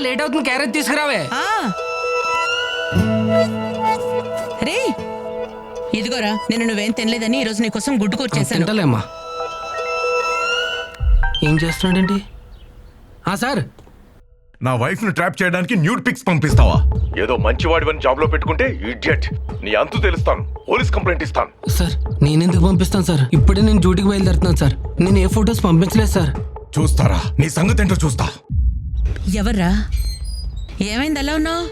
Late అవుతుంది, carrot తీసుకురావే. రే ఇదిగోరా, నేను నువ్వేం తినలేదని ఈరోజు నీకోసం గుడ్డు కూర చేశాను. తింటలేమ్మా. ఏం చేస్తున్నాడేంటి? సార్, నా వైఫ్ ను ట్రాప్ చేయడానికి న్యూడ్ పిక్స్ పంపిస్తావా? ఏదో మంచివాడివని జాబ్ లో పెట్టుకుంటే ఇడియట్. నీ అంతు తెలుస్తాను, పోలీస్ కంప్లైంట్ ఇస్తాను. సార్ నేనెందుకు పంపిస్తాను సార్? ఇప్పుడే నేను డ్యూటీకి బయలుదేరుతున్నాను సార్. నేను ఏ ఫొటోస్ పంపించలేదు సార్. చూస్తారా నీ సంగతి ఏంటో చూస్తా. ఎవర్రా? ఏమైంది అలా ఉన్నావు?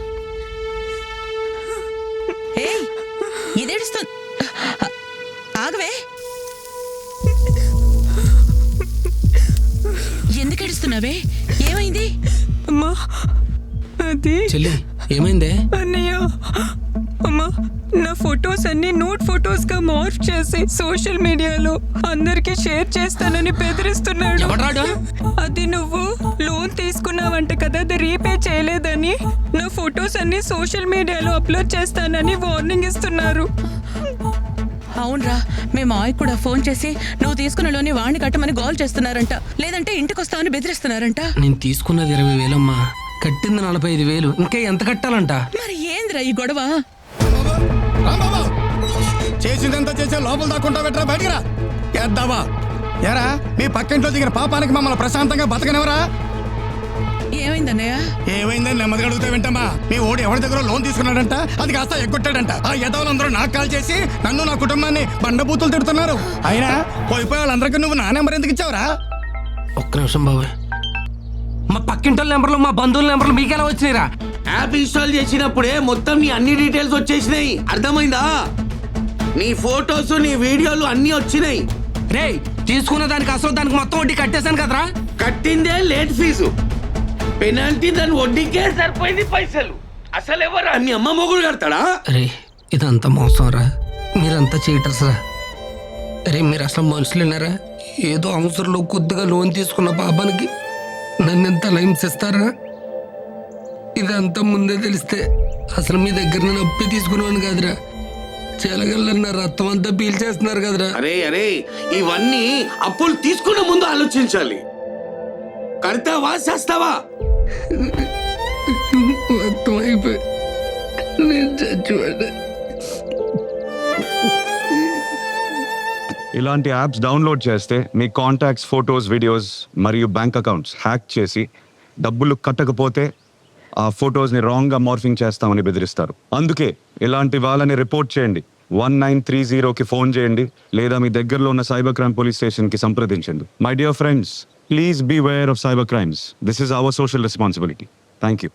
ఇదేడుస్తుంది. ఆగవే, ఎందుకు ఏడుస్తున్నావే? ఏమైంది? అమ్మా అది చెల్లి, ఏమైందే? అన్నయ్య, అమ్మా నా ఫొటోస్ అన్ని నోట్ ఫొటోస్ గా మార్ఫ్ చేసి సోషల్ మీడియాలో అందరికి షేర్ చేస్తానని బెదిరిస్తున్నాడు. ఎవడ్రాడు? అది నువ్వు లోన్ తీసుకున్నావంట కదా, అది రీపే చేయలేదని నా ఫొటోస్ అన్ని సోషల్ మీడియాలో అప్లోడ్ చేస్తానని వార్నింగ్ ఇస్తున్నారు. అవునరా, మీ మావయ్య కూడా ఫోన్ చేసి నువ్వు తీసుకున్న లోని వాణ్ణి కట్టమని గోల్ చేస్తున్నారంట, లేదంటే ఇంటికి వస్తామని బెదిరిస్తున్నారంట. నేను తీసుకున్నది 20,000 అమ్మా, కట్టింది 45,000. ఇంకా ఎంత కట్టాలంట? మరి ఏందిరా ఈ గొడవ? చేసిందంతా చేసే లోపల దాక్కుంటా పెట్టరా, బయటికి రా. చేద్దావా ఎరా? మీ పక్కింట్లో దిగిన పాపానికి మమ్మల్ని ప్రశాంతంగా బతకనివరా? ఏమైందన్నయ్య? ఏమైందని నెమ్మదిగా అడుగుతా వింటమ్మా. మీ ఓడి ఎవరి దగ్గర లోన్ తీసుకున్నాడంట, అది కాస్త ఎగ్గొట్టాడంట. ఆ యదవులందరూ నాకు కాల్ చేసి నన్ను నా కుటుంబాన్ని బండబూతులు తిడుతున్నారు. అయినా పోయిపోయి వాళ్ళందరికీ నువ్వు నా నెంబర్ ఎందుకు ఇచ్చావురా? ఒక్క నిమిషం బాబాయ్. మా పక్కింటి నెంబర్లు, మా బంధువుల నెంబర్లు మీకెలా వచ్చినాయిరా? యాప్ ఇన్స్టాల్ చేసినప్పుడే మొత్తం నీ అన్ని డీటెయిల్స్ వచ్చేసినాయి, అర్థమైందా? నీ ఫోటోస్, నీ వీడియోలు అన్ని వచ్చినాయి. రే, తీసుకున్న దానికి అసలు దానికి మొత్తం వడ్డీ కట్టేశాను కదరా. కట్టిందే లేట్ ఫీజు, పెనాల్టీ దాని వడ్డీకే సరిపోయింది పైసలు. అసలు ఎవరా మీ అమ్మ మొగుడు కడతాడా? రే, ఇదంతా మోసం రా, మీరంతా చీటర్స్ రా. రే, మీరు అసలు మనుషులేనారా? ఏదో అవసరంలో కొద్దిగా లోన్ తీసుకున్న పాపానికి నన్ను ఎంత హింసిస్తారా? ఇదంతా ముందే తెలిస్తే అసలు మీ దగ్గర నేను అప్పి తీసుకునేవాడిని కాదురా. చెలగలన్న రక్తం అంతా పీల్చేస్తున్నారు కదరా. అరే అరే, ఇవన్నీ అప్పులు తీసుకున్న ముందు ఆలోచించాలి. కడతావా చేస్తావా? మొత్తం అయిపోయి నేను చచ్చిపోయా. ఇలాంటి యాప్స్ డౌన్లోడ్ చేస్తే మీ కాంటాక్ట్స్, ఫొటోస్, వీడియోస్ మరియు బ్యాంక్ అకౌంట్స్ హ్యాక్ చేసి డబ్బులు కట్టకపోతే ఆ ఫొటోస్ని రాంగ్గా మార్ఫింగ్ చేస్తామని బెదిరిస్తారు. అందుకే ఇలాంటి వాళ్ళని రిపోర్ట్ చేయండి. 1930కి ఫోన్ చేయండి, లేదా మీ దగ్గరలో ఉన్న సైబర్ క్రైమ్ పోలీస్ స్టేషన్కి సంప్రదించండి. My dear friends, please be aware of cyber crimes. This is our social responsibility. Thank you.